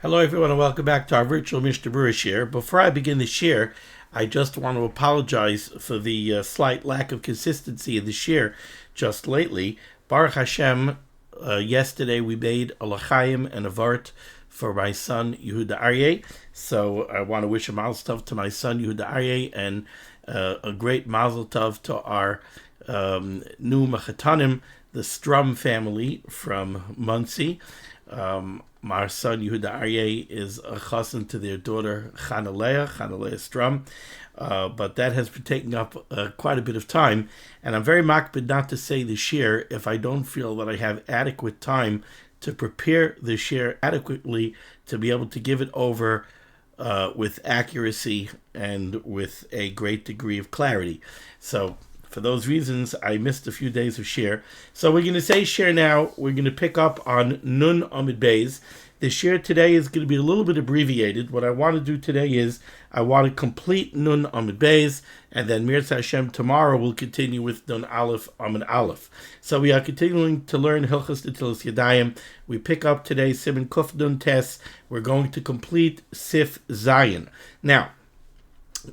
Hello everyone and welcome back to our virtual Mishnah Berurah share. Before I begin the share, I just want to apologize for the slight lack of consistency in the share just lately. Baruch Hashem, yesterday we made a l'chaim and a vart for my son Yehuda Aryeh. So I want to wish a mazel tov to my son Yehuda Aryeh and a great mazel tov to our new machatanim, the Strum family from Muncie. My son Yehuda Aryeh is a chassan to their daughter Chanaleah Strum, but that has been taking up quite a bit of time, and I'm very makpid not to say the shir if I don't feel that I have adequate time to prepare the shir adequately to be able to give it over with accuracy and with a great degree of clarity. So for those reasons, I missed a few days of share. So we're going to say share now. We're going to pick up on Nun Amid Beis. The share today is going to be a little bit abbreviated. What I want to do today is I want to complete Nun Amid Beis, and then Mirza Hashem tomorrow we'll continue with Nun Aleph Amid Aleph. So we are continuing to learn Hilchos Netillas Yadayim. We pick up today Siman Kuf Nun Tes. We're going to complete Sif Zayin. Now,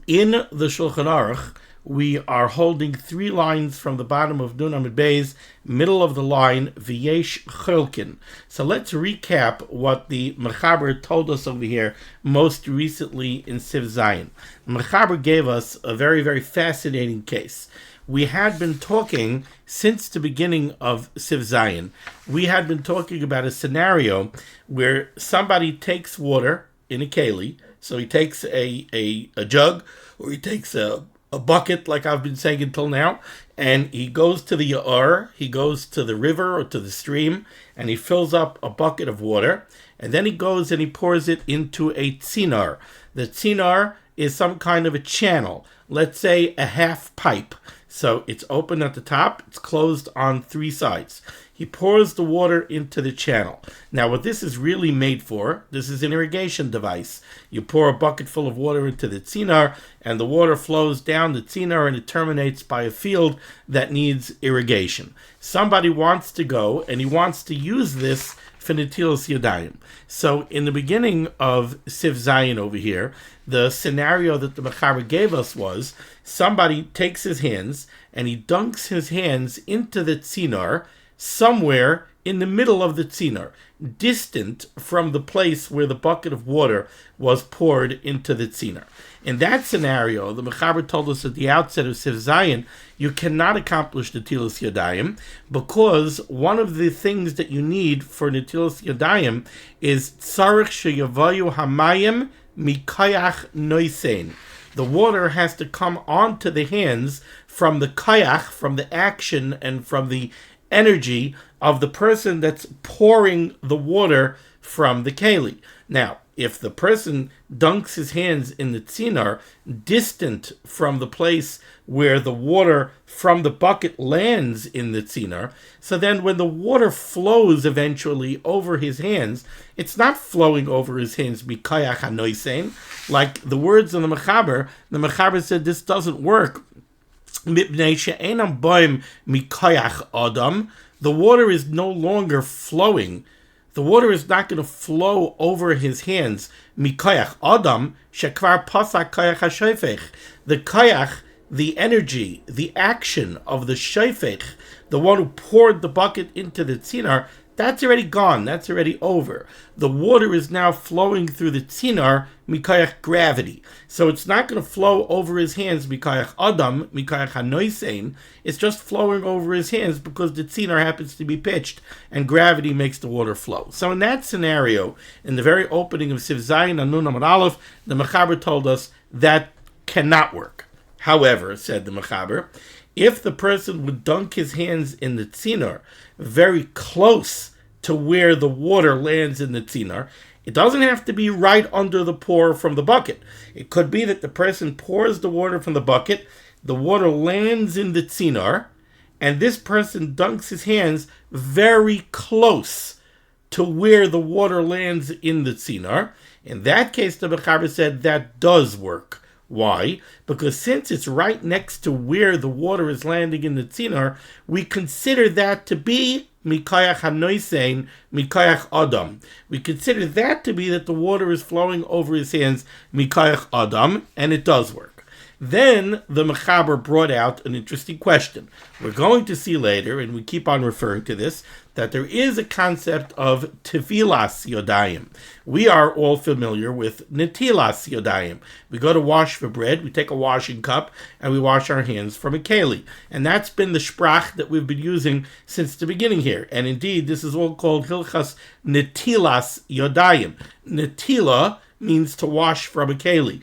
in the Shulchan Aruch, we are holding 3 lines from the bottom of Nun Amid Beis, middle of the line, V'yesh Cholkin. So let's recap what the Mechaber told us over here most recently in Siv Zayin. Mechaber gave us a very, very fascinating case. We had been talking since the beginning of Siv Zayin. We had been talking about a scenario where somebody takes water in a keli, so he takes a jug, or he takes a bucket, like I've been saying until now, and he goes to the Ya'ar, he goes to the river or to the stream, and he fills up a bucket of water, and then he goes and he pours it into a tzinar. The tzinar is some kind of a channel, let's say a half pipe. So it's open at the top, it's closed on 3 sides. He pours the water into the channel. Now what this is really made for, this is an irrigation device. You pour a bucket full of water into the tzinar, and the water flows down the tzinar and it terminates by a field that needs irrigation. Somebody wants to go and he wants to use this for Netillas Yadayim. So in the beginning of Siv Zayin over here, the scenario that the Mechaber gave us was somebody takes his hands and he dunks his hands into the tzinar somewhere in the middle of the tzinar, distant from the place where the bucket of water was poured into the tzinar. In that scenario, the Mechaber told us at the outset of Siv Zayin, you cannot accomplish Netillas Yadayim because one of the things that you need for Netillas Yadayim is tzarich sheyavayu hamayim mikayach noisein. The water has to come onto the hands from the kayach, from the action and from the energy of the person that's pouring the water from the keli. Now, if the person dunks his hands in the tzinar, distant from the place where the water from the bucket lands in the tzinar, so then when the water flows eventually over his hands, it's not flowing over his hands mikayach hanoisen, like the words of the Mechaber said this doesn't work. The water is no longer flowing. The water is not going to flow over his hands. Mikayach Adam shekvar pasak kayach hashofech. The kayach, the energy, the action of the shofech, the one who poured the bucket into the tzinar, that's already gone. That's already over. The water is now flowing through the tzinar, mikayach gravity. So it's not going to flow over his hands, mikayach adam, mikayach hanoisein. It's just flowing over his hands because the tzinar happens to be pitched and gravity makes the water flow. So in that scenario, in the very opening of Siv Zayin and Nun Amid Aleph, the Mechaber told us that cannot work. However, said the Mechaber, if the person would dunk his hands in the tzinar very close to where the water lands in the tzinar, it doesn't have to be right under the pour from the bucket. It could be that the person pours the water from the bucket, the water lands in the tzinar, and this person dunks his hands very close to where the water lands in the tzinar. In that case, the Mechaber said that does work. Why? Because since it's right next to where the water is landing in the tzinar, we consider that to be mikayach hanoisein, mikayach adam. We consider that to be that the water is flowing over his hands, mikayach adam, and it does work. Then the Mechaber brought out an interesting question. We're going to see later, and we keep on referring to this, that there is a concept of tevilas Yadayim. We are all familiar with Netillas Yadayim. We go to wash for bread, we take a washing cup, and we wash our hands from a keli. And that's been the sprach that we've been using since the beginning here. And indeed, this is all called Hilchos Netillas Yadayim. Netila means to wash from a keli.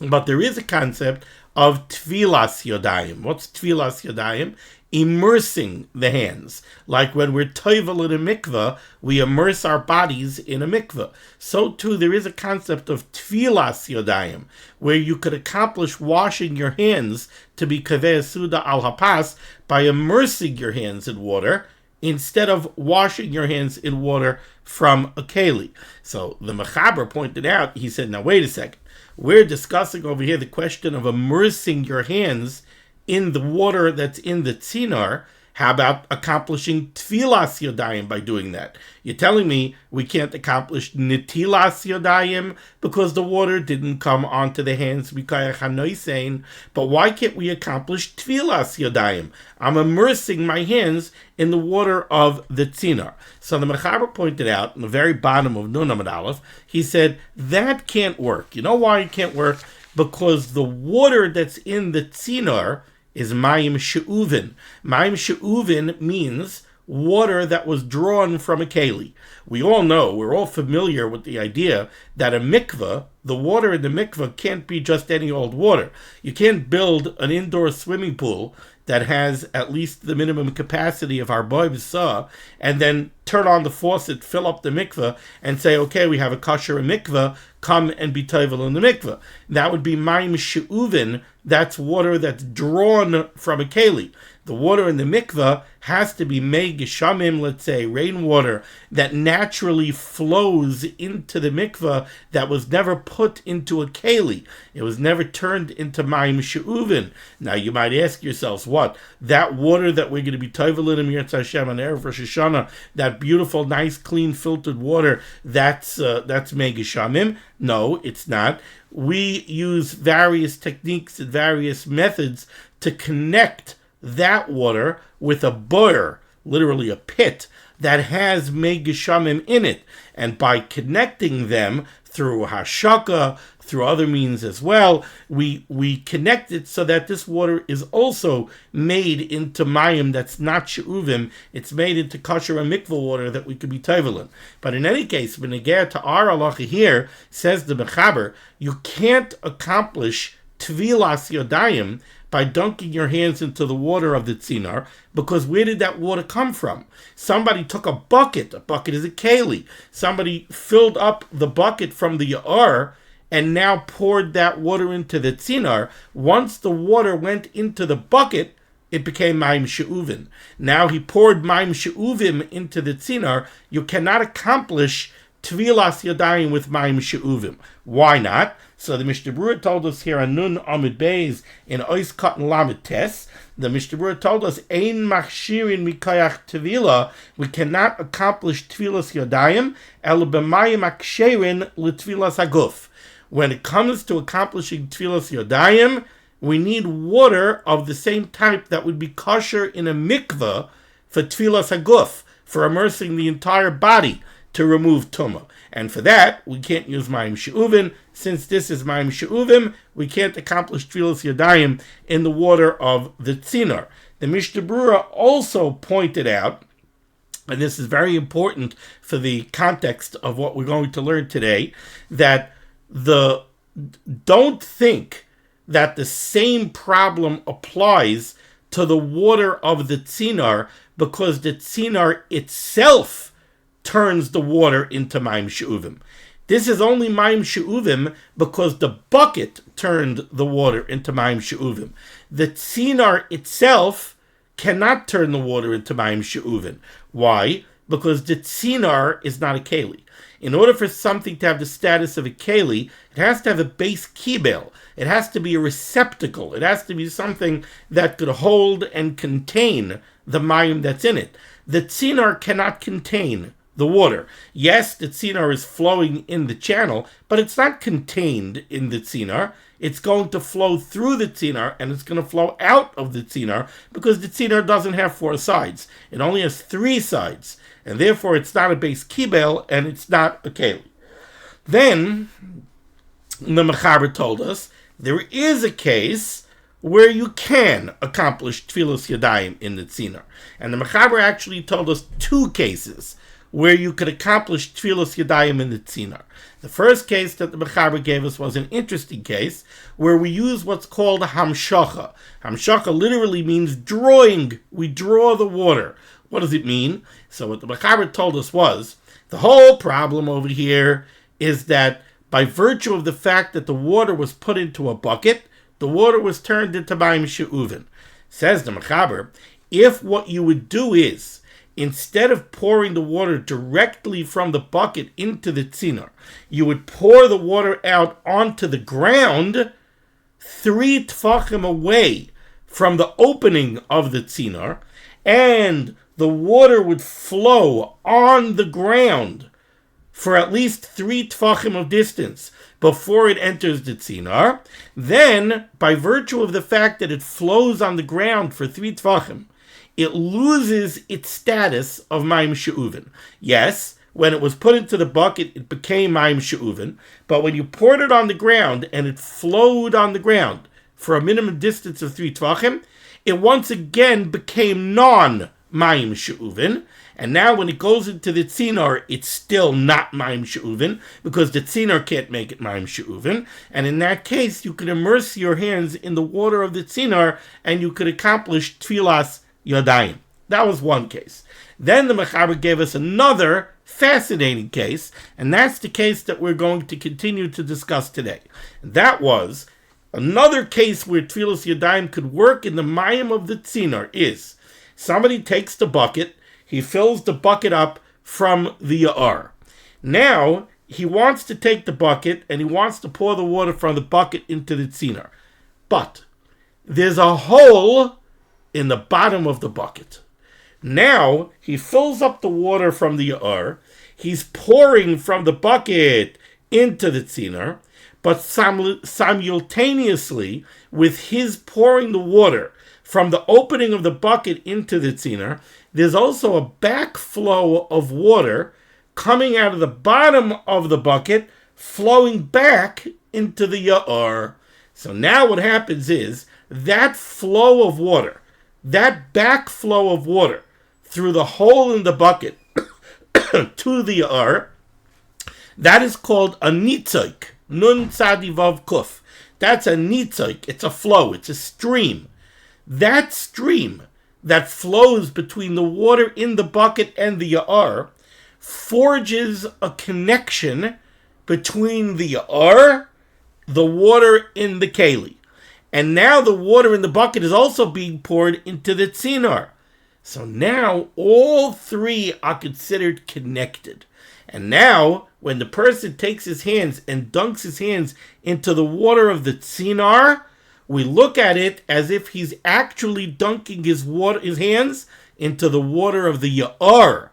But there is a concept of tevilas Yadayim. What's tevilas Yadayim? Immersing the hands. Like when we're tevel in a mikveh, we immerse our bodies in a mikveh. So too, there is a concept of tevilas Yadayim, where you could accomplish washing your hands to be kaveh suda al hapas by immersing your hands in water, instead of washing your hands in water from a keli. So the Mechaber pointed out, he said, now wait a second. We're discussing over here the question of immersing your hands in the water that's in the tzinar. How about accomplishing tevilas Yadayim by doing that? You're telling me we can't accomplish netilas Yadayim because the water didn't come onto the hands, but why can't we accomplish tevilas Yadayim? I'm immersing my hands in the water of the tzinar. So the Mechaber pointed out in the very bottom of Nun Amud Aleph, he said, that can't work. You know why it can't work? Because the water that's in the tzinar is mayim she'uvin. Mayim she'uvin means water that was drawn from a keli. We all know, we're all familiar with the idea that a mikveh, the water in the mikveh can't be just any old water. You can't build an indoor swimming pool that has at least the minimum capacity of our boy saw, and then turn on the faucet, fill up the mikveh, and say, okay, we have a kosher mikveh, come and be tevel in the mikveh. That would be mayim she'uvin. That's water that's drawn from a keli. The water in the mikveh has to be mei geshamim, let's say, rainwater, that naturally flows into the mikveh, that was never put into a keli. It was never turned into mayim she'uvin. Now you might ask yourselves, what? That water that we're going to be tevel in Yirtzeh Hashem on Erev Rosh Hashanah, that beautiful, nice, clean, filtered water, that's mei geshamim? No, it's not. We use various techniques and various methods to connect that water with a boer, literally a pit, that has mei geshamim in it. And by connecting them through hashaka, through other means as well, we connect it so that this water is also made into mayim that's not she'uvim. It's made into kosher and mikveh water that we could be tevel in. But in any case, b'negeh to our halacha here, says the Mechaber, you can't accomplish tevilas Yadayim by dunking your hands into the water of the tzinar, because where did that water come from? Somebody took a bucket is a keli. Somebody filled up the bucket from the ya'ar and now poured that water into the tzinar. Once the water went into the bucket, it became mayim she'uvin. Now he poured mayim she'uvim into the tzinar. You cannot accomplish tevilas Yadayim with mayim she'uvim. Why not? So the Mishnah Berurah told us here on Nun Amud Beis in Ois Katan Lamed Tes, the Mishnah Berurah told us, Ein machshirin mikayach tevila, we cannot accomplish tevilas Yadayim, el b'mayim aksherin l'tevilas haguf. When it comes to accomplishing tevilas Yadayim, we need water of the same type that would be kosher in a mikveh for tevilas haguf, for immersing the entire body to remove tumah. And for that, we can't use mayim she'uvin. Since this is mayim she'uvim, we can't accomplish tevilas Yadayim in the water of the tzinar. The Mishnah Berurah also pointed out, and this is very important for the context of what we're going to learn today, that don't think that the same problem applies to the water of the tzinar, because the tzinar itself turns the water into mayim she'uvim. This is only mayim she'uvim because the bucket turned the water into mayim she'uvim. The tzinar itself cannot turn the water into mayim she'uvim. Why? because the tzinar is not a keli. In order for something to have the status of a keli, it has to have a base kibel. It has to be a receptacle. It has to be something that could hold and contain the mayim that's in it. The tzinar cannot contain the water. Yes, the tzinar is flowing in the channel, but it's not contained in the tzinar. It's going to flow through the tzinar, and it's going to flow out of the tzinar, because the tzinar doesn't have 4 sides. It only has 3 sides, and therefore it's not a base kibel, and it's not a keli. Then, the Mechaber told us, there is a case where you can accomplish tevilas Yadayim in the tzinar. And the Mechaber actually told us 2 cases where you could accomplish tevilas Yadayim in the tzinar. The first case that the Mechaber gave us was an interesting case where we use what's called hamshacha. Hamshacha literally means drawing. We draw the water. What does it mean? So what the Mechaber told us was, the whole problem over here is that by virtue of the fact that the water was put into a bucket, the water was turned into mayim she'uven. Says the Mechaber, if what you would do is, instead of pouring the water directly from the bucket into the tzinar, you would pour the water out onto the ground 3 tfachim away from the opening of the tzinar, and the water would flow on the ground for at least 3 tfachim of distance before it enters the tzinar, then, by virtue of the fact that it flows on the ground for 3 tfachim, it loses its status of mayim she'uven. Yes, when it was put into the bucket, it became mayim she'uven, but when you poured it on the ground and it flowed on the ground for a minimum distance of 3 tvachim, it once again became non-mayim she'uven, and now when it goes into the tzinar, it's still not mayim she'uven, because the tzinar can't make it mayim she'uven, and in that case, you could immerse your hands in the water of the tzinar, and you could accomplish tevilas Yadayim. That was one case. Then the Mechaber gave us another fascinating case, and that's the case that we're going to continue to discuss today. That was another case where tevilas Yadayim could work in the mayim of the tzinar. Is somebody takes the bucket, he fills the bucket up from the ya'ar. Now he wants to take the bucket and he wants to pour the water from the bucket into the tzinar, but there's a hole in the bottom of the bucket. Now he fills up the water from the ya'ar, he's pouring from the bucket into the tzinar, but simultaneously with his pouring the water from the opening of the bucket into the tzinar, there's also a backflow of water coming out of the bottom of the bucket, flowing back into the ya'ar. So now what happens is, that flow of water, that backflow of water through the hole in the bucket to the ya'ar, that is called a nitzoik. Nun tzadi vav kuf. That's a nitzoik. It's a flow. It's a stream. That stream that flows between the water in the bucket and the ya'ar forges a connection between the ya'ar, the water in the keli. And now the water in the bucket is also being poured into the tzinar. So now all 3 are considered connected. And now, when the person takes his hands and dunks his hands into the water of the tzinar, we look at it as if he's actually dunking his hands into the water of the ya'ar.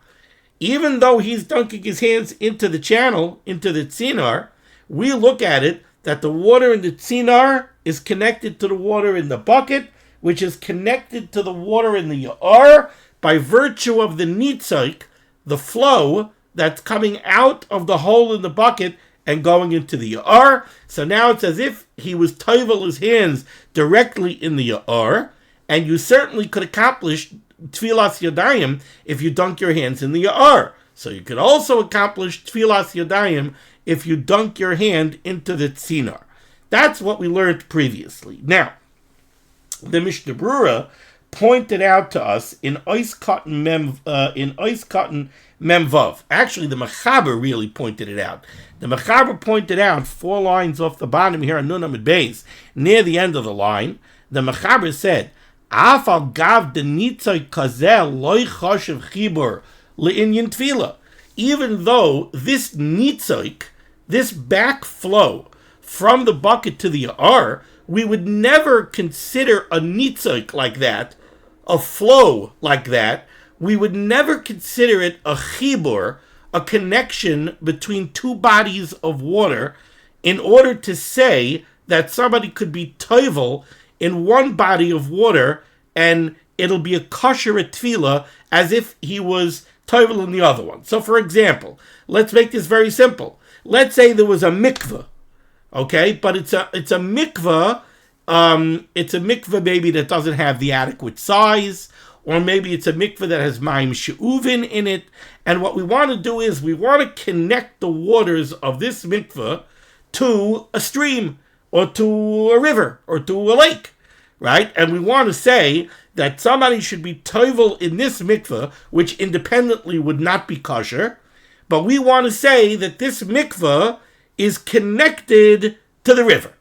Even though he's dunking his hands into the channel, into the tzinar, we look at it that the water in the tzinar is connected to the water in the bucket, which is connected to the water in the ya'ar by virtue of the nitzoik, the flow that's coming out of the hole in the bucket and going into the ya'ar. So now it's as if he was tevel his hands directly in the ya'ar, and you certainly could accomplish tevilas Yadayim if you dunk your hands in the ya'ar. So you could also accomplish tevilas Yadayim if you dunk your hand into the tzinar. That's what we learned previously. Now, the Mishnah Berurah pointed out to us in Ois Cotton Memvav. Actually, the Mechaber really pointed it out. The Mechaber pointed out 4 lines off the bottom here on Nun Amud Beis, near the end of the line. The Mechaber said, "Afal gav de nitzoy kazel loy choshev chibur le'inyan tefillah. Even though this nitzoik, this backflow from the bucket to the ar, we would never consider a nitzoik like that, a flow like that. We would never consider it a chibur, a connection between two bodies of water, in order to say that somebody could be toivel in one body of water and it'll be a kosher tefillah as if he was toivel in the other one. So, for example, let's make this very simple. Let's say there was a mikveh, okay, but it's a mikveh. It's a mikveh maybe that doesn't have the adequate size, or maybe it's a mikveh that has mayim she'uvin in it. And what we want to do is we want to connect the waters of this mikveh to a stream, or to a river, or to a lake, right? And we want to say that somebody should be toivel in this mikveh, which independently would not be kosher, but we want to say that this mikveh is connected to the river.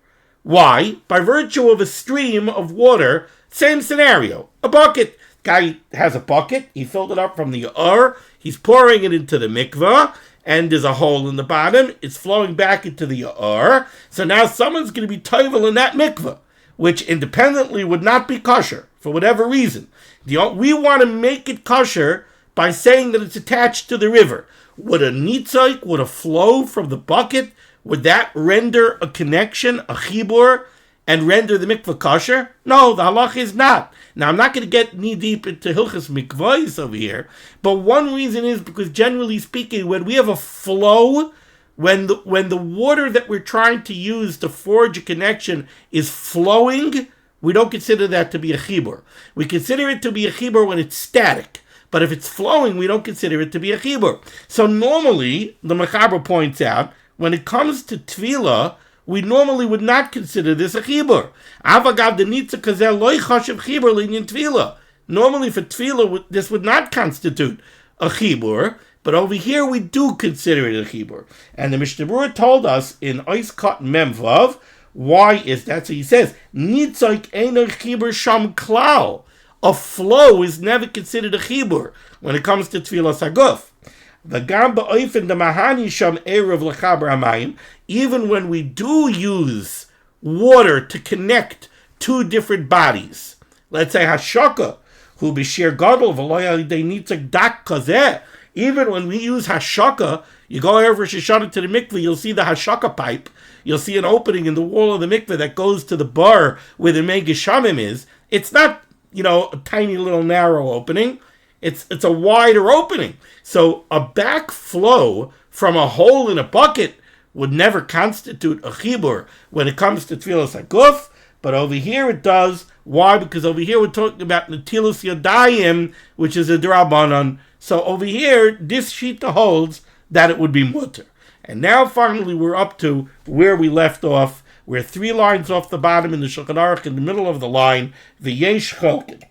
Why? By virtue of a stream of water, same scenario, a bucket. Guy has a bucket, he filled it up from the ur, he's pouring it into the mikveh, and there's a hole in the bottom, it's flowing back into the ur, so now someone's going to be toivel in that mikveh, which independently would not be kosher, for whatever reason. We want to make it kosher by saying that it's attached to the river. Would a nitzoik, would a flow from the bucket, would that render a connection, a chibur, and render the mikveh kosher? No, the halacha is not. Now, I'm not going to get knee-deep into Hilchos mikvahs over here, but one reason is because, generally speaking, when we have a flow, when the water that we're trying to use to forge a connection is flowing, we don't consider that to be a chibur. We consider it to be a chibur when it's static. But if it's flowing, we don't consider it to be a chibur. So normally, the Mechaber points out, when it comes to tevilah, we normally would not consider this a chibur. Avagav denitza kazel loy chashav chibur linyan tevilah. Normally for tevilah, this would not constitute a chibur, but over here we do consider it a chibur. And the Mishnah Berurah told us in Ois Kot Memvav, why is that? So he says, nitzoik eino chibur sham klal. A flow is never considered a chibur when it comes to tevilas haguf. Even when we do use water to connect two different bodies, let's say hashaka, who b'shir gadol v'lo yalidei nitzak dak kazeh. Even when we use hashaka, you go over Shoshana to the mikveh, you'll see the hashaka pipe. You'll see an opening in the wall of the mikveh that goes to the bar where the megishamim is. It's not, a tiny little narrow opening. It's a wider opening. So a backflow from a hole in a bucket would never constitute a chibur when it comes to tevilas haguf, but over here it does. Why? Because over here we're talking about Netillas Yadayim, which is a drabanan. So over here, this shita holds that it would be mutter. And now finally we're up to where we left off. We're 3 lines off the bottom in the Shulchan Aruch, in the middle of the line, v'yesh cholkin.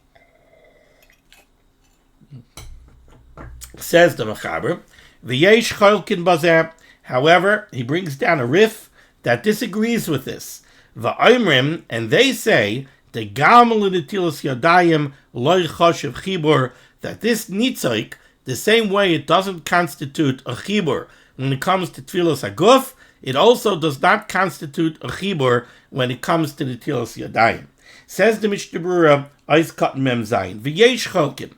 Says the Mechaber, v'yesh cholkin bazeh. However, he brings down a riff that disagrees with this. V'aimrim, and they say, the gamel Netillas Yadayim loy chashav chibur, that this nitzoik, the same way it doesn't constitute a chibur when it comes to tevilas haguf, it also does not constitute a chibur when it comes to Netillas Yadayim. Says the Mishnah Berurah, Ois Kot Mem Zayin, v'yesh cholkin.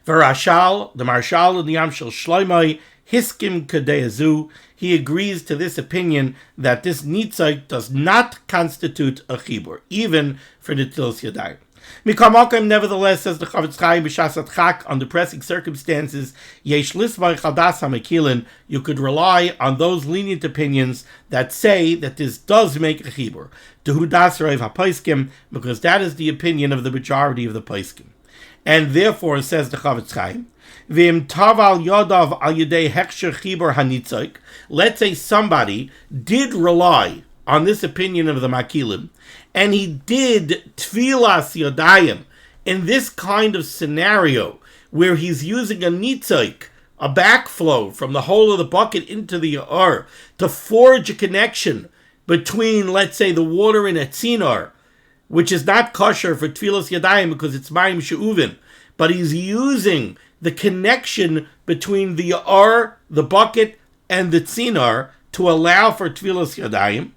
V'rashal, the Marshal in the Yam Shel Shloimei, Hiskim Kadeyazu, he agrees to this opinion that this nitzoik does not constitute a chibur, even for Netillas Yadayim. Mikamakim, nevertheless, says the Chavetz Chaim b'shas chak, under pressing circumstances, yesh lisvay chadas hamekilin, you could rely on those lenient opinions that say that this does make a chibur. Dehu das reiv hapaiskim, because that is the opinion of the majority of the paiskim. And therefore, says the Chavetz Chaim, v'im taval yodav al yedei hechsher chibur hanitzoik, let's say somebody did rely on this opinion of the makilim, and he did tevilas yadayim in this kind of scenario where he's using a nitzoik, a backflow from the hole of the bucket into the ur, to forge a connection between, let's say, the water in a tzinar, which is not kosher for tevilas yadayim because it's mayim she'uvin, but he's using the connection between the ya'ar, the bucket, and the tzinar to allow for tevilas yadayim.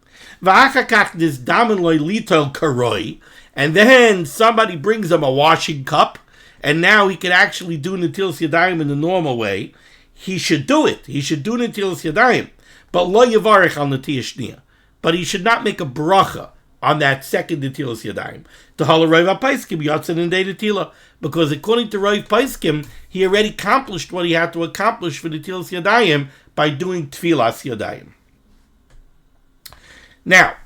And then somebody brings him a washing cup, and now he can actually do Netillas Yadayim in the normal way. He should do it. He should do Netillas Yadayim. But lo yavarich al netiyah shniya. But he should not make a bracha on that second Netillas Yadayim. Taharah Rav Paiskim Yatzin and Netila. Because according to Rav Paiskim, he already accomplished what he had to accomplish for Netillas Yadayim by doing tevilas Yadayim. Now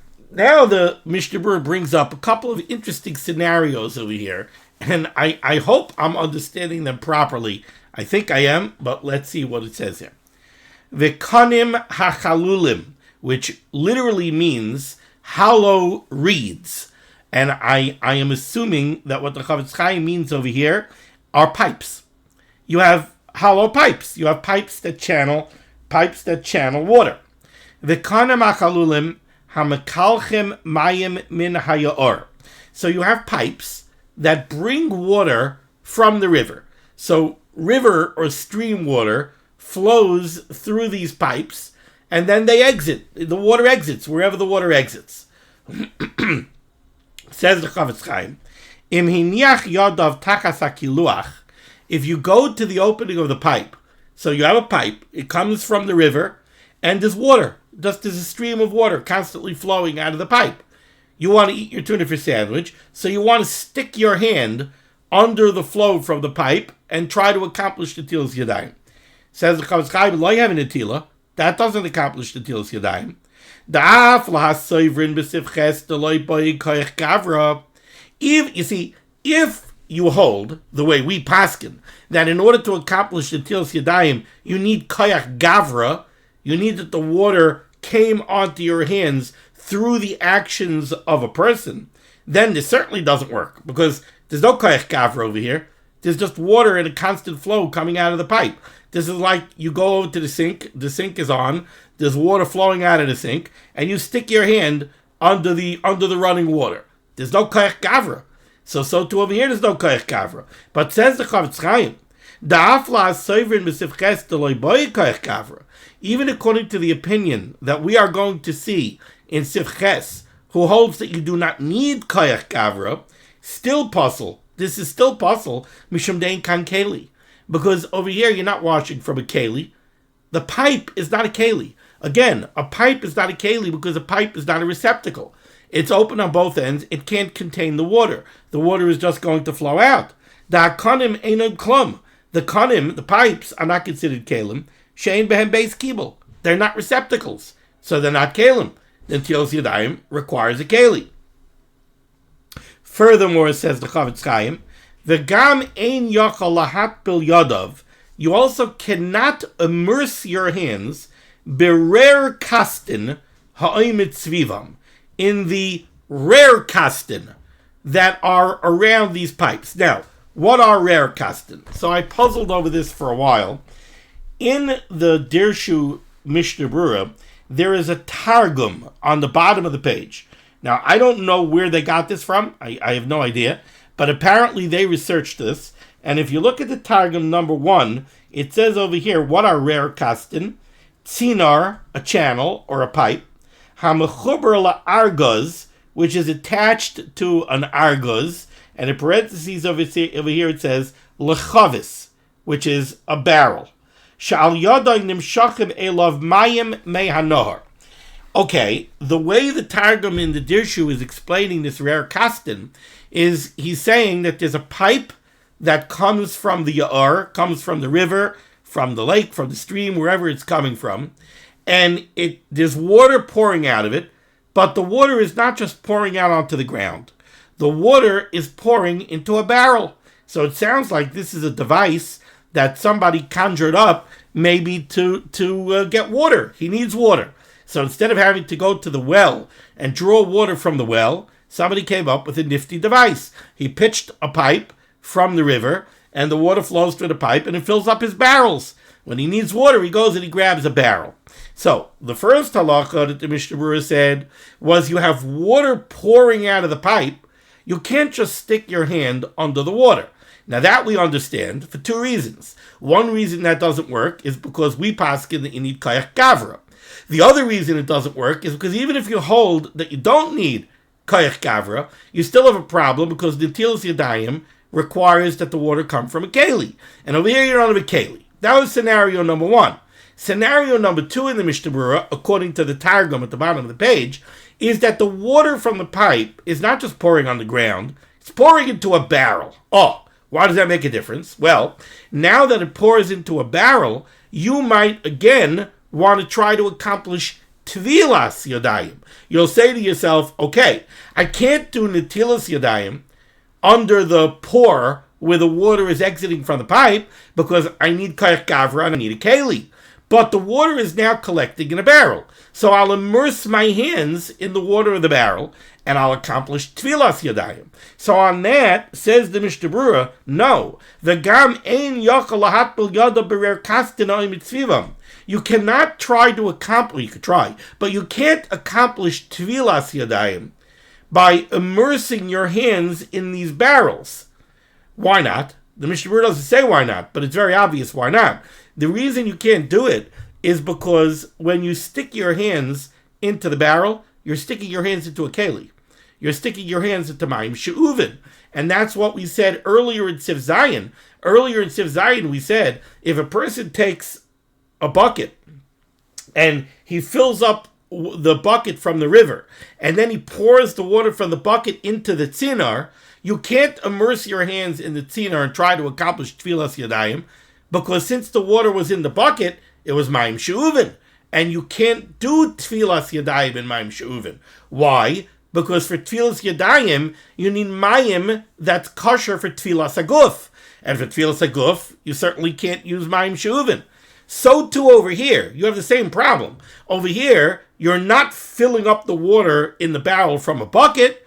the Mishnah Berurah brings up a couple of interesting scenarios over here, and I hope I'm understanding them properly. I think I am, but let's see what it says here. V'kanim hachalulim, which literally means hollow reeds. And I am assuming that what the Chavetz Chaim means over here are pipes. You have hollow pipes. You have pipes that channel water. V'kanim hachalulim hamakalchem mayim min haya'or. So you have pipes that bring water from the river. So river or stream water flows through these pipes, and then they exit. The water exits wherever the water exits. Says the Chavetz Chaim, Im hiniach yadav tachas hakiluach. If you go to the opening of the pipe, so you have a pipe, it comes from the river, and there's water. Just there's a stream of water constantly flowing out of the pipe. You want to eat your tuna fish sandwich, so you want to stick your hand under the flow from the pipe and try to accomplish the Netillas Yadayim. Says the Chavetz Chaim, lo have a netila. That doesn't accomplish the Netillas Yadayim. If you hold the way we paskin, that in order to accomplish the Netillas Yadayim, you need koyach gavra, you need that the water came onto your hands through the actions of a person, then this certainly doesn't work, because there's no koyach gavra over here. There's just water in a constant flow coming out of the pipe. This is like you go over to the sink is on, there's water flowing out of the sink, and you stick your hand under the running water. There's no koyach gavra. So too over here, there's no koyach gavra. But says the Chavetz Chaim, even according to the opinion that we are going to see in Sifches, who holds that you do not need koyach gavra, still puzzle. This is still puzzle, mishum dein kan keli. Because over here, you're not washing from a keli. The pipe is not a keli. Again, a pipe is not a keli because a pipe is not a receptacle. It's open on both ends. It can't contain the water. The water is just going to flow out. Da kanim einod klum. The kanim, the pipes, are not considered kelim. Shein behem beis kibel. They're not receptacles. So they're not kelim. Then Netillas Yadayim requires a keli. Furthermore, says the Chavetz Chaim, the gam ein yachal lahatpil yadav. You also cannot immerse your hands berer kastin ha'oimit tzvivam, in the rare kastin that are around these pipes. Now, what are rare kastin? So I puzzled over this for a while. In the Dirshu Mishnah Berurah, there is a targum on the bottom of the page. Now, I don't know where they got this from. I have no idea. But apparently they researched this. And if you look at the Targum number 1, it says over here, what are rare kastin? Tzinar, a channel or a pipe. Hamechuber la'arguz, which is attached to an arguz. And in parentheses over here it says lechavis, which is a barrel. Sha'al yadai nimshachim elav mayim mei hanohar. Okay, the way the Targum in the Dirshu is explaining this rare kastin is he's saying that there's a pipe that comes from the ya'ar, comes from the river, from the lake, from the stream, wherever it's coming from, and there's water pouring out of it, but the water is not just pouring out onto the ground. The water is pouring into a barrel. So it sounds like this is a device that somebody conjured up maybe to get water. He needs water. So instead of having to go to the well and draw water from the well, somebody came up with a nifty device. He pitched a pipe from the river, and the water flows through the pipe, and it fills up his barrels. When he needs water, he goes and he grabs a barrel. So the first halacha that the Mishnah Berurah said was you have water pouring out of the pipe. You can't just stick your hand under the water. Now that we understand for two reasons. One reason that doesn't work is because we paskin that you need koyach gavra. The other reason it doesn't work is because even if you hold that you don't need koyach gavra, you still have a problem because Netillas Yadayim requires that the water come from a keli. And over here you don't have a keli. That was scenario number one. Scenario number two in the Mishnah Berurah, according to the Targum at the bottom of the page, is that the water from the pipe is not just pouring on the ground, it's pouring into a barrel. Oh, why does that make a difference? Well, now that it pours into a barrel, you might again want to try to accomplish tevilas Yadayim. You'll say to yourself, okay, I can't do Netillas Yadayim under the pour where the water is exiting from the pipe because I need koyach gavra and I need a keli. But the water is now collecting in a barrel. So I'll immerse my hands in the water of the barrel and I'll accomplish tevilas Yadayim. So on that, says the Mishnah Berurah, no. V'gam ein yochel lahatpil yada berer kastina mitzvivam. You cannot try to accomplish, you could try, but you can't accomplish tevilas Yadayim by immersing your hands in these barrels. Why not? The Mishnah Berurah doesn't say why not, but it's very obvious why not. The reason you can't do it is because when you stick your hands into the barrel, you're sticking your hands into a keli. You're sticking your hands into mayim she'uvin. And that's what we said earlier in Siv Zayin. Earlier in Siv Zayin we said, if a person takes a bucket and he fills up the bucket from the river and then he pours the water from the bucket into the tzinar, you can't immerse your hands in the tzinar and try to accomplish tevilas Yadayim, because since the water was in the bucket, it was mayim she'uvin. And you can't do tevilas Yadayim in mayim she'uvin. Why? Because for tevilas Yadayim, you need mayim that's kosher for tevilas haguf. And for tevilas haguf, you certainly can't use mayim she'uvin. So too over here, you have the same problem. Over here, you're not filling up the water in the barrel from a bucket,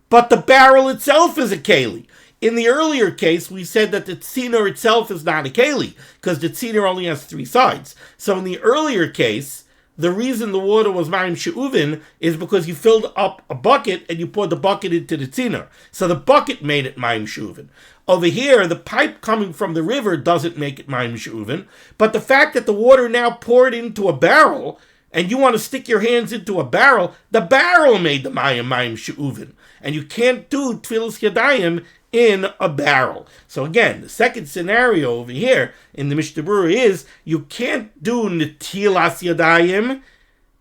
but the barrel itself is a keli. In the earlier case, we said that the tziner itself is not a keli, because the tziner only has three sides. So in the earlier case, the reason the water was mayim she'uvin is because you filled up a bucket and you poured the bucket into the tziner. So the bucket made it mayim she'uvin. Over here, the pipe coming from the river doesn't make it mayim she'uvin, but the fact that the water now poured into a barrel, and you want to stick your hands into a barrel, the barrel made the mayim she'uvin. And you can't do tevilas Yadayim in a barrel. So again, the second scenario over here in the Mishnah Berurah is you can't do Netillas Yadayim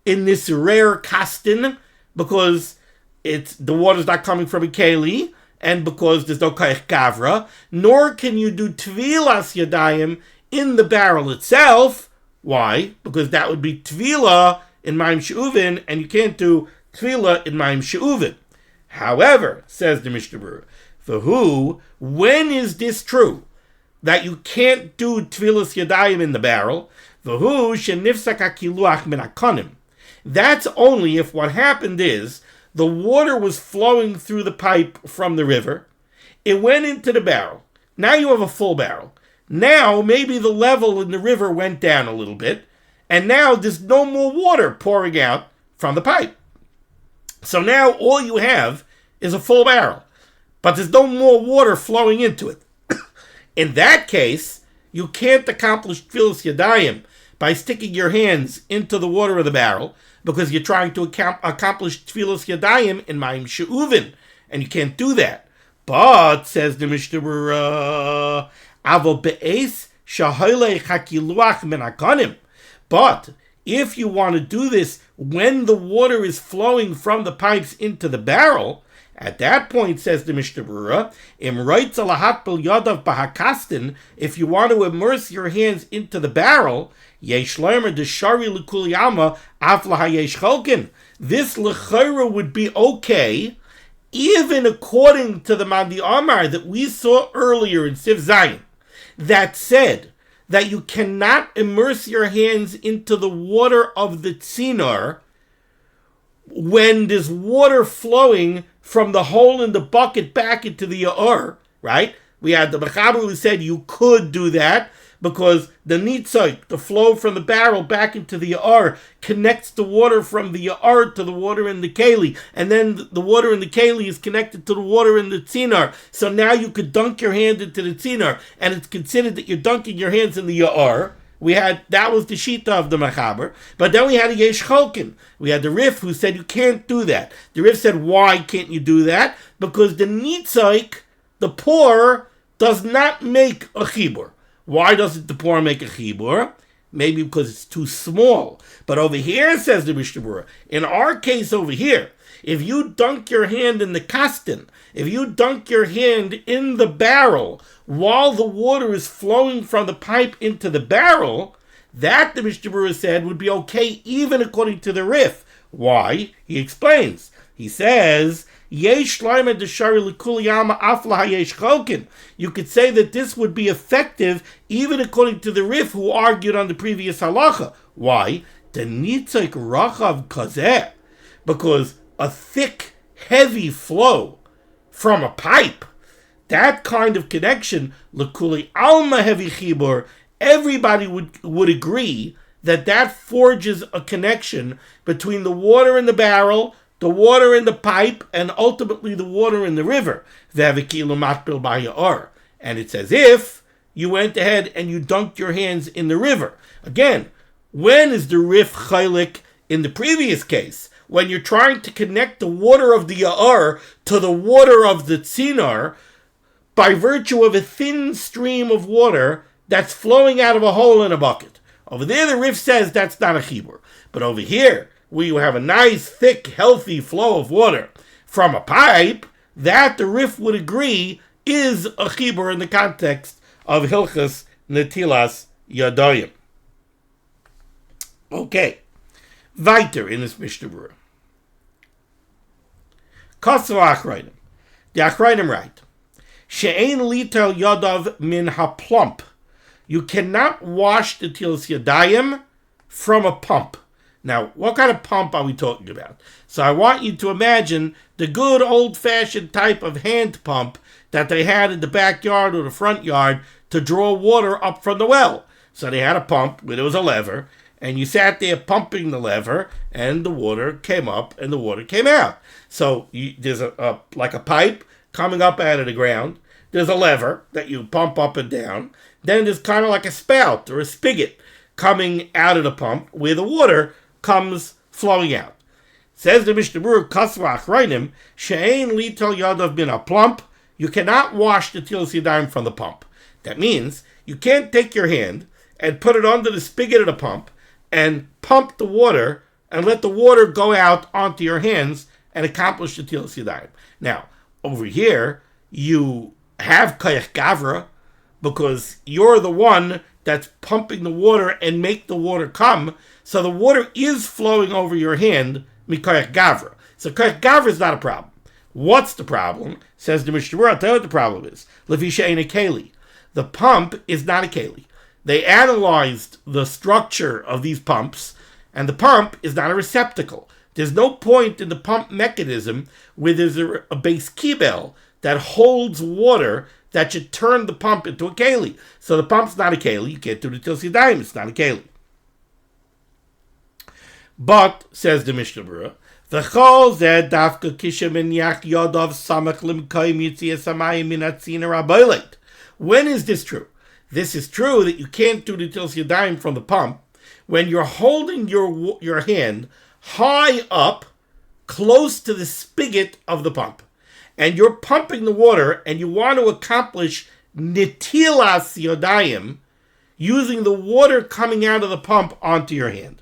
in this rare kastin because the water's not coming from a keli and because there's no koyach gavra, nor can you do tevilas Yadayim in the barrel itself. Why? Because that would be tevila in mayim she'uvin, and you can't do tevila in mayim she'uvin. However, says the Mishnah Berurah, for who, when is this true? That you can't do tevilas Yadayim in the barrel? For who, shenifsak hakiluach min hakonim. That's only if what happened is the water was flowing through the pipe from the river. It went into the barrel. Now you have a full barrel. Now maybe the level in the river went down a little bit, and now there's no more water pouring out from the pipe. So now all you have is a full barrel, but there's no more water flowing into it. In that case, you can't accomplish tevilas Yadayim by sticking your hands into the water of the barrel, because you're trying to accomplish tevilas Yadayim in mayim she'uvin, and you can't do that. But, says the Mishnah Berurah, Aval be'es shaholei hakiluach min hakonim. But if you want to do this when the water is flowing from the pipes into the barrel, at that point, says the Mishnah Berurah, if you want to immerse your hands into the barrel, this lechayra would be okay, even according to the Mandi Amar that we saw earlier in Siv Zayin, that said that you cannot immerse your hands into the water of the tzinar when there's water flowing from the hole in the bucket back into the ya'or, right? We had the Mechaber who said you could do that, because the nitzoik, the flow from the barrel back into the ya'ar, connects the water from the ya'ar to the water in the keli, and then the water in the keli is connected to the water in the tzinar. So now you could dunk your hand into the tzinar, and it's considered that you're dunking your hands in the ya'ar. That was the shita of the Machaber, but then we had a Yesh Cholkin. We had the Rif who said you can't do that. The Rif said, why can't you do that? Because the nitzoik, the pour, does not make a chibur. Why doesn't the pour make a chibur? Maybe because it's too small. But over here, says the Mishnah Berurah, in our case over here, if you dunk your hand in the kastin, if you dunk your hand in the barrel while the water is flowing from the pipe into the barrel, that, the Mishnah Berurah said, would be okay even according to the Rif. Why? He explains. He says, Yesh shleima deshari l'kul yama afla hayesh cholkin. You could say that this would be effective even according to the Rif who argued on the previous halacha. Why? The nitzoik rachav kazeh. Because a thick, heavy flow from a pipe, that kind of connection, l'kuli alma heavy chibur, everybody would agree that forges a connection between the water in the barrel, the water in the pipe, and ultimately the water in the river. And it's as if you went ahead and you dunked your hands in the river. Again, when is the Rif chaylik in the previous case? When you're trying to connect the water of the ya'ar to the water of the tzinar by virtue of a thin stream of water that's flowing out of a hole in a bucket. Over there, the Rif says that's not a chibur. But over here, where you have a nice, thick, healthy flow of water from a pipe, that the Rif would agree is a chibur in the context of Hilchos Netillas Yadayim. Okay. Weiter in this Mishnah Berurah. Kosovo Achrayim. The Achrayim write, She'ein litel yadav min haplump. You cannot wash the tevilas Yadayim from a pump. Now, what kind of pump are we talking about? So I want you to imagine the good old-fashioned type of hand pump that they had in the backyard or the front yard to draw water up from the well. So they had a pump where there was a lever, and you sat there pumping the lever, and the water came up and the water came out. So there's like a pipe coming up out of the ground. There's a lever that you pump up and down. Then there's kind of like a spout or a spigot coming out of the pump where the water comes flowing out. Says the Mishnah Berurah, Kasva Achrayim, She'ein litel yadav bin haplump. You cannot wash the tevilas Yadayim from the pump. That means you can't take your hand and put it under the spigot of the pump and pump the water and let the water go out onto your hands and accomplish the tevilas Yadayim. Now, over here, you have koyach gavra because you're the one that's pumping the water and make the water come. So the water is flowing over your hand, mikoyach gavra. So koyach gavra is not a problem. What's the problem? Says the Mishnah Berurah, I'll tell you what the problem is. Levisha ain't a keli. The pump is not a keli. They analyzed the structure of these pumps, and the pump is not a receptacle. There's no point in the pump mechanism where there's a base kibel that holds water that should turn the pump into a keli. So the pump's not a keli. You can't do the tevilas Yadayim. It's not a keli. But, says the Mishnah Berurah, V'chol zeh dafka kishem enyach yodav samach limkoim yitzias hamayim min hatziner haboileit. When is this true? This is true that you can't do the tevilas Yadayim from the pump when you're holding your hand high up, close to the spigot of the pump. And you're pumping the water, and you want to accomplish Netillas Yadayim using the water coming out of the pump onto your hand.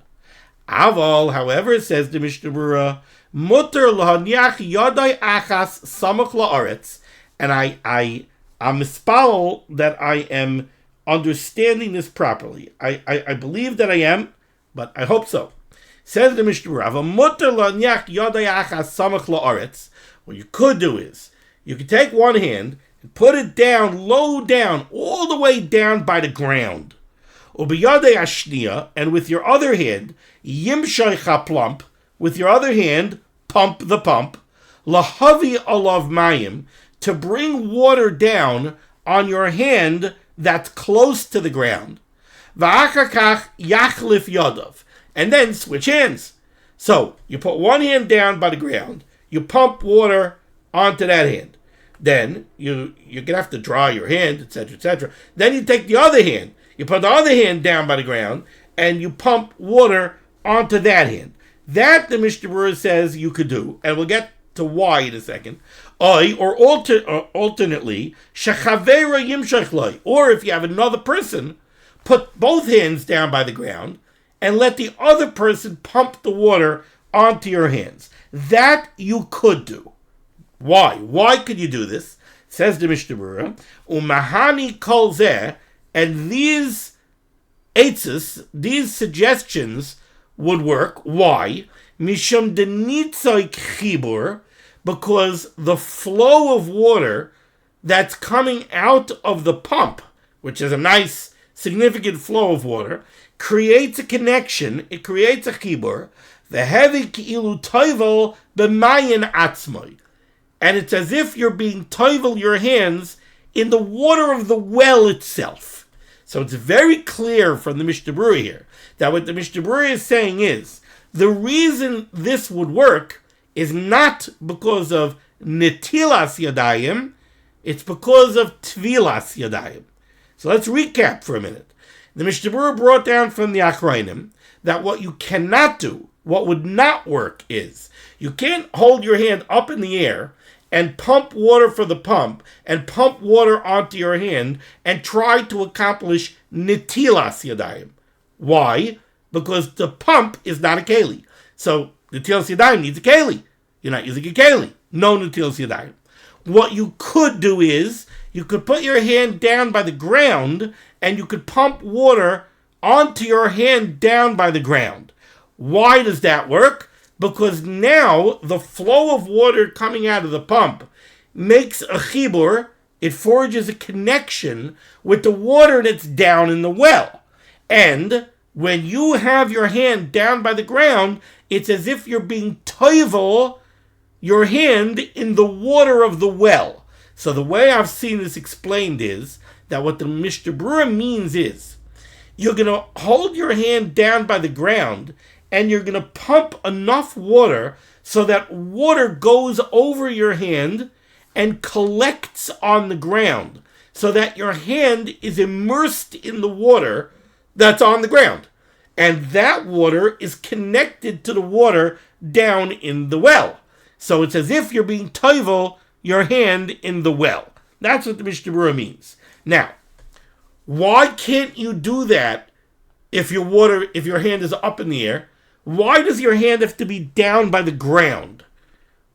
Aval, however, says the Mishnah Berurah, Mutter lahanyach yaday achas samach la'aretz, and I'm mispal that I am understanding this properly. I believe that I am, but I hope so. Says the Mishnah Berurah, Mutter lahanyach yaday achas samach la'aretz. What you could do is, you could take one hand and put it down, low down, all the way down by the ground. Ubiyadei ashniya, and with your other hand, yimshay chaplump, with your other hand, pump the pump, lahavi alav mayim, to bring water down on your hand that's close to the ground. V'achar kach yachlif yadav. And then switch hands. So you put one hand down by the ground, you pump water onto that hand. Then you're going to have to dry your hand, etc., etc. Then you take the other hand, you put the other hand down by the ground, and you pump water onto that hand. That, the Mishnah Berurah says, you could do, and we'll get to why in a second. Or alternately, shechavera yimshach loi. Or if you have another person, put both hands down by the ground, and let the other person pump the water onto your hands. That you could do. Why? Why could you do this? Says the Mishnah Berurah, umahani kol zeh, and these eitzes, these suggestions would work. Why? Mishum denitzoy chibur, because the flow of water that's coming out of the pump, which is a nice, significant flow of water, creates a connection, it creates a chibur, the heavy ki'ilu toivel b'mayin atzmoi. And it's as if you're being toivel your hands in the water of the well itself. So it's very clear from the Mishnah Berurah here that what the Mishnah Berurah is saying is the reason this would work is not because of Netillas Yadayim, it's because of tevilas Yadayim. So let's recap for a minute. The Mishnah Berurah brought down from the Achrayim that what you cannot do, what would not work is, you can't hold your hand up in the air and pump water for the pump and pump water onto your hand and try to accomplish Netillas Yadayim. Why? Because the pump is not a keli. So Netillas Yadayim needs a keli. You're not using a keli. No Netillas Yadayim. What you could do is, you could put your hand down by the ground and you could pump water onto your hand down by the ground. Why does that work? Because now the flow of water coming out of the pump makes a chibur, it forges a connection with the water that's down in the well. And when you have your hand down by the ground, it's as if you're being toivel your hand in the water of the well. So the way I've seen this explained is that what the Mishnah Berurah means is you're going to hold your hand down by the ground and you're going to pump enough water so that water goes over your hand and collects on the ground so that your hand is immersed in the water that's on the ground. And that water is connected to the water down in the well. So it's as if you're being toivel your hand in the well. That's what the Mishnah Berurah means. Now, why can't you do that if your hand is up in the air? Why does your hand have to be down by the ground?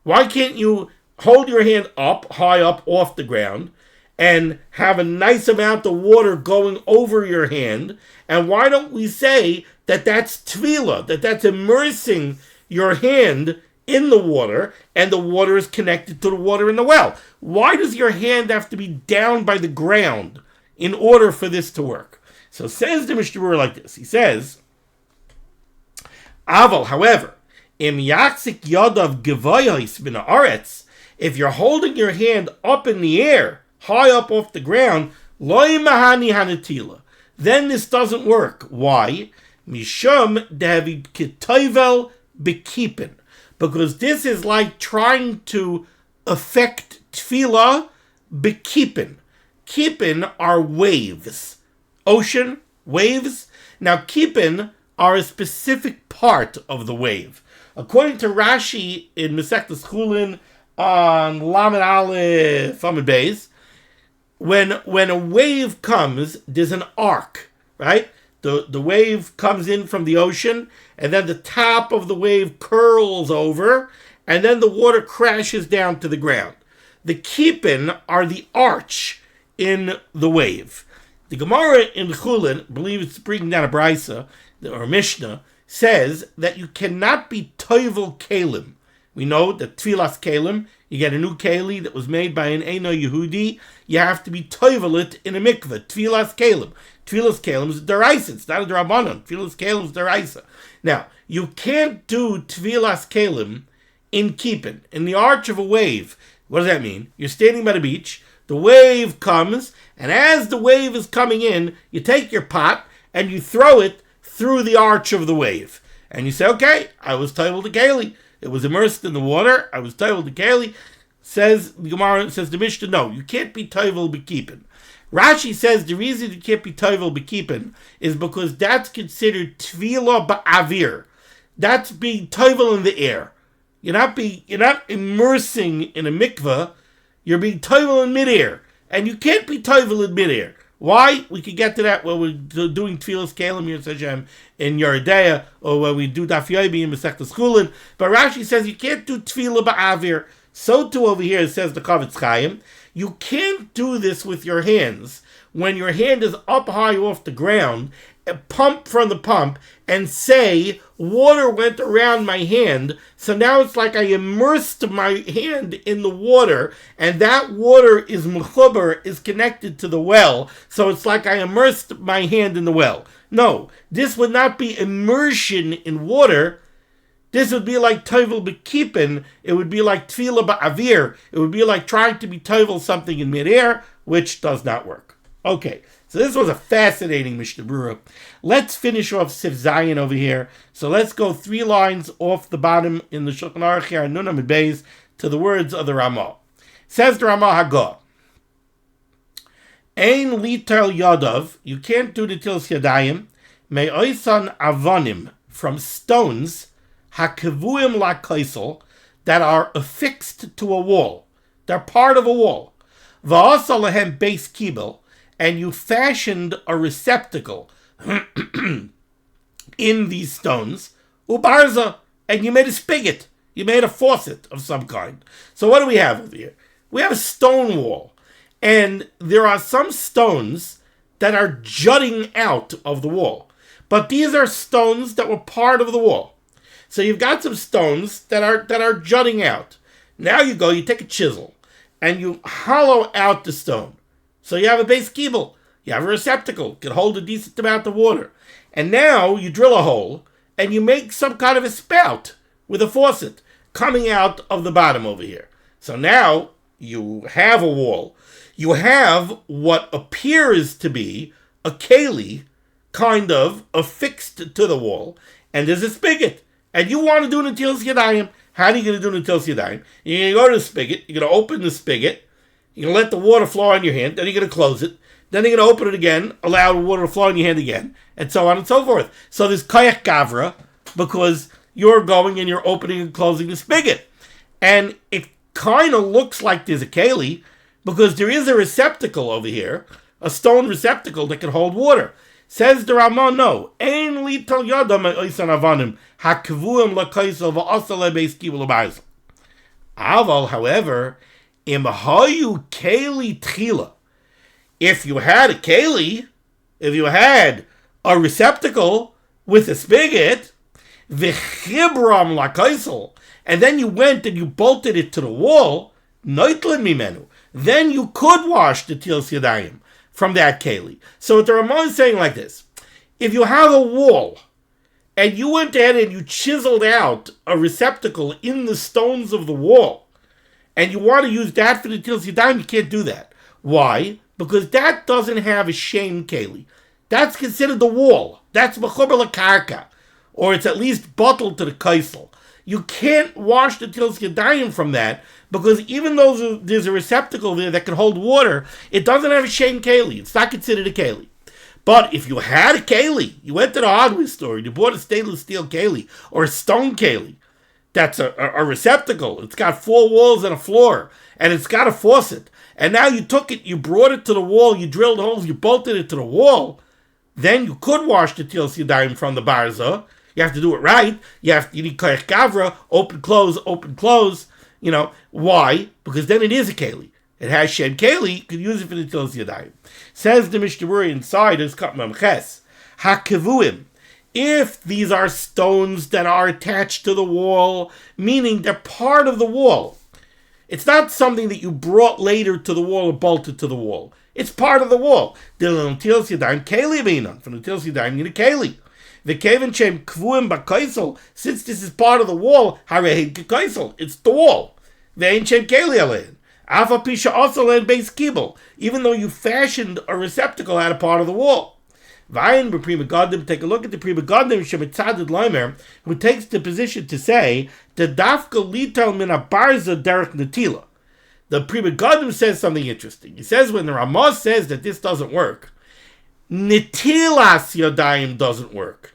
Why can't you hold your hand up, high up off the ground, and have a nice amount of water going over your hand? And why don't we say that that's tevilah, that's immersing your hand in the water, and the water is connected to the water in the well? Why does your hand have to be down by the ground in order for this to work? So says the Mishnah Berurah like this. He says, Aval, however, im yaksik yadav gevayos min haaretz, if you're holding your hand up in the air, high up off the ground, loy mahani hanetila, then this doesn't work. Why? Mishum dehavid ketoivel bekipin, because this is like trying to affect tefillah bekipin. Kipin are waves. Ocean, waves. Now kipin are a specific part of the wave. According to Rashi in Masechtas Chulin on Lamed Aleph Amud Beis, when a wave comes, there's an arc, right? The wave comes in from the ocean, and then the top of the wave curls over, and then the water crashes down to the ground. The kipin are the arch in the wave. The Gemara in Chulin, I believe it's bringing down a Brisa, or Mishnah, says that you cannot be toivel kalim. We know that tevilas kalim, you get a new keli that was made by an Eino Yehudi, you have to be toivel it in a mikveh. Tevilas kalim. Tevilas kalim is a deraisa, it's not a drabanan. Tevilas kalim is deraisa. Now, you can't do tevilas kalim in kipin, in the arch of a wave. What does that mean? You're standing by the beach, The wave comes, and as the wave is coming in, you take your pot and you throw it through the arch of the wave. And you say, okay, I was toivel to keli. It was immersed in the water. I was toivel to keli. Says the Gemara, says the Mishnah, no, you can't be toivel b'keepin. Rashi says the reason you can't be toivel b'keepin is because that's considered tevilah ba'avir. That's being toivel in the air. You're not immersing in a mikveh. You're being toivel in midair, and you can't be toivel in midair. Why? We could get to that when we're doing tevilas kelim in Yeridea, or when we do daf yomi in Masechtas Chulin. But Rashi says you can't do tevilah ba'avir. So too over here, it says the Kavetz Chaim, you can't do this with your hands when your hand is up high off the ground, pump from the pump, and say, water went around my hand, so now it's like I immersed my hand in the water, and that water is mechuber, is connected to the well, so it's like I immersed my hand in the well. No, this would not be immersion in water. This would be like toivel b'keepin. It would be like tevilah ba'avir. It would be like trying to be toivel something in midair, which does not work. Okay, so this was a fascinating Mishnah Berurah. Let's finish off Sif Zayin over here. So let's go 3 lines off the bottom in the Shulchan Aruch here, Nun Amud Beis, to the words of the Ramah. Says the Ramah Hagah, Ein litel yadav, you can't do the Netillas Yadayim, me'oisan avonim, from stones, hakevuim lakaisel, that are affixed to a wall. They're part of a wall. Va'asa lehem beis kibel, and you fashioned a receptacle in these stones, ubarza, and you made a spigot. You made a faucet of some kind. So what do we have over here? We have a stone wall, and there are some stones that are jutting out of the wall. But these are stones that were part of the wall. So you've got some stones that are jutting out. Now you take a chisel, and you hollow out the stone. So you have a base kibel. You have a receptacle. Can hold a decent amount of water. And now you drill a hole, and you make some kind of a spout with a faucet coming out of the bottom over here. So now you have a wall. You have what appears to be a keli, kind of affixed to the wall, and there's a spigot. And you want to do Netillas Yadayim. How are you going to do Netillas Yadayim? You're going to go to the spigot. You're going to open the spigot. You're going to let the water flow on your hand. Then you're going to close it. Then you're going to open it again, allow the water to flow on your hand again, and so on and so forth. So there's kayak gavra, because you're going and you're opening and closing the spigot. And it kind of looks like there's a keli, because there is a receptacle over here, a stone receptacle that can hold water. Says the Ramah, no. Ein li tal yadam oisan avanim hakvuim lakaisel va'asa lebeis kibul ubarza. Aval, however, im hayu keli tchila. If you had a keli, if you had a receptacle with a spigot, v'chibram lakaisel, and then you went and you bolted it to the wall, noitlin mimenu, then you could wash the Netillas Yadayim from that keli. So what the Ramah is saying like this: if you have a wall, and you went ahead and you chiseled out a receptacle in the stones of the wall, and you want to use that for the Netillas Yadayim, you can't do that. Why? Because that doesn't have a shame keli. That's considered the wall. That's mechuber lekarka, or it's at least bottled to the kaisel. You can't wash the Netillas Yadayim from that, because even though there's a receptacle there that can hold water, it doesn't have a shame keli. It's not considered a keli. But if you had a keli, you went to the hardware store, you bought a stainless steel keli, or a stone keli, that's a receptacle. It's got 4 walls and a floor, and it's got a faucet. And now you took it, you brought it to the wall, you drilled holes, you bolted it to the wall, then you could wash the Netillas Yadayim from the barza. You have to do it right. You need kayak gavra, open, close. You know, why? Because then it is a keli. It has shem keli, you could use it for the Netillas Yadayim. Says the Mishnah Berurah inside, is kat mamches. Hakevuim. If these are stones that are attached to the wall, meaning they're part of the wall, it's not something that you brought later to the wall or bolted to the wall. It's part of the wall. The Netillas Yadayim keli beinan. For the Netillas Yadayim, you need a keli. The kevin shem kvuim bakaisel. Since this is part of the wall, harei kaisel. It's the wall. Ve'in shem keli alein. Alpha Pisha also led base kibble, even though you fashioned a receptacle out of part of the wall. Vayin b'Prima Gadim, take a look at the Prima Gadim Shemitzadid Loimer, who takes the position to say the Dafka Lital Min Barza Derek Netila. The Prima Gadim says something interesting. He says when the Ramah says that this doesn't work, Netillas Yadayim doesn't work.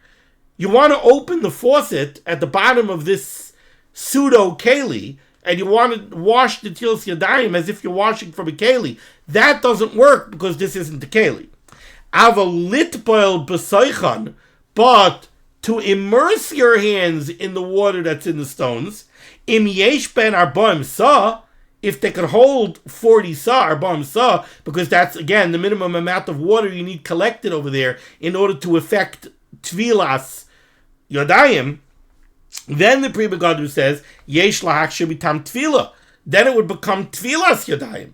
You want to open the faucet at the bottom of this pseudo keli, and you want to wash the Netillas Yadayim as if you're washing from a keli. That doesn't work because this isn't a keli. Ava litboil b'soichan, but to immerse your hands in the water that's in the stones, im yesh ben arbaim sa, if they could hold 40 sa, arbaim sa, because that's, again, the minimum amount of water you need collected over there in order to effect tevilas yadayim, then the Pri Begadim says, yesh lahak shebitam tvila, then it would become tevilas yadayim.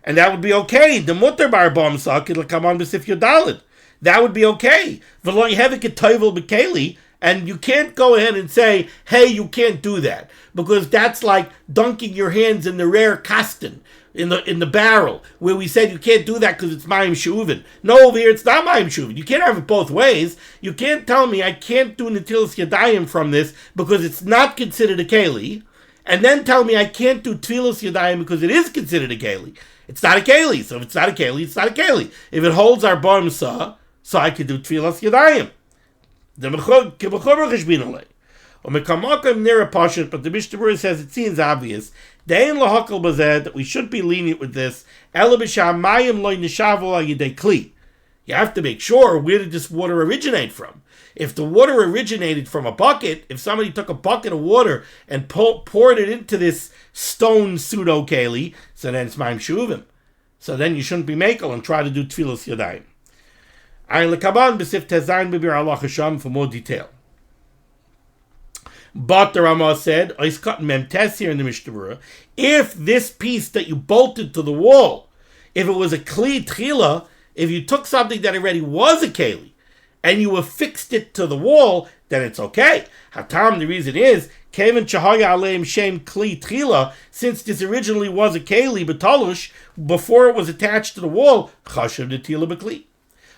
And that would be okay. The mutter bar bom sak it'll come on b'sif yodalid. That would be okay. V'lo yehevik toivel b'keli, and you can't go ahead and say, hey, you can't do that, because that's like dunking your hands in the rare kastin, in the barrel, where we said you can't do that because it's mayim shuvin. No, over here it's not mayim shuvin. You can't have it both ways. You can't tell me I can't do Netillas Yadayim from this because it's not considered a keli, and then tell me I can't do tevilas Yadayim because it is considered a keli. It's not a keli, so if it's not a keli, it's not a keli. If it holds our bottom saw, so I can do tevilas Yadayim. The mechuber cheshbin alei. But the Mishnah Berurah says it seems obvious that we should be lenient with this. You have to make sure, where did this water originate from? If the water originated from a bucket, if somebody took a bucket of water and poured it into this stone pseudo keli, so then it's ma'im shuvim. So then you shouldn't be makel and try to do tevilas yadayim. Ayin lekaban b'sif tezayin b'bir Allah Hashem for more detail. But the Ramah said, Ois cut memtes here in the Mishnah Berurah, if this piece that you bolted to the wall, if it was a kli tchila, if you took something that already was a keli, and you affixed it to the wall, then it's okay. Hatam, the reason is, Kevin Chahaya Aleim Shem Kli Tchila, since this originally was a keli betalush, before it was attached to the wall, Chashav Netila Bekli.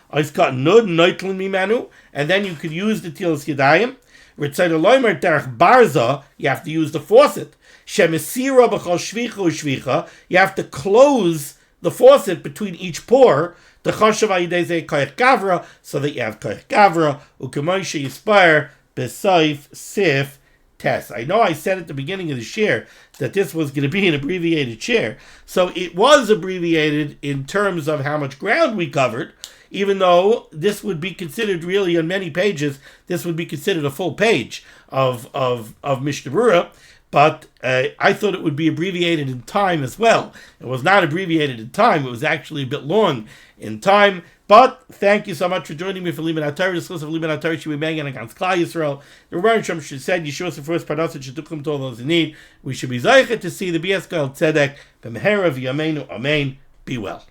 I've got Nud Noitlin Mimanu, and then you could use the Tevilas Yadayim. Ritzayda Loimer Derech Barza, you have to use the faucet. Shemesira B'chol Shvicha U'Shvicha, you have to close the faucet between each pour, the Chashav Ayideze Koyach Gavra, so that you have Koyach Gavra, Ukemoisha Yispire, Besaif, Sif, Tes. I know I said at the beginning of the share that this was going to be an abbreviated share, so it was abbreviated in terms of how much ground we covered, even though this would be considered really on many pages, this would be considered a full page of Mishnah Berurah, but I thought it would be abbreviated in time as well. It was not abbreviated in time, it was actually a bit long in time, but thank you so much for joining me for limud HaTorah. This list of limud HaTorah should be made against Klal Yisrael. The Rebbeinu Shem said, Yeshua the first parnassus should come to all those in need. We should be zeichet to see the BS Gal Tzedek, B'mehera v'yameinu, Amen. Be well.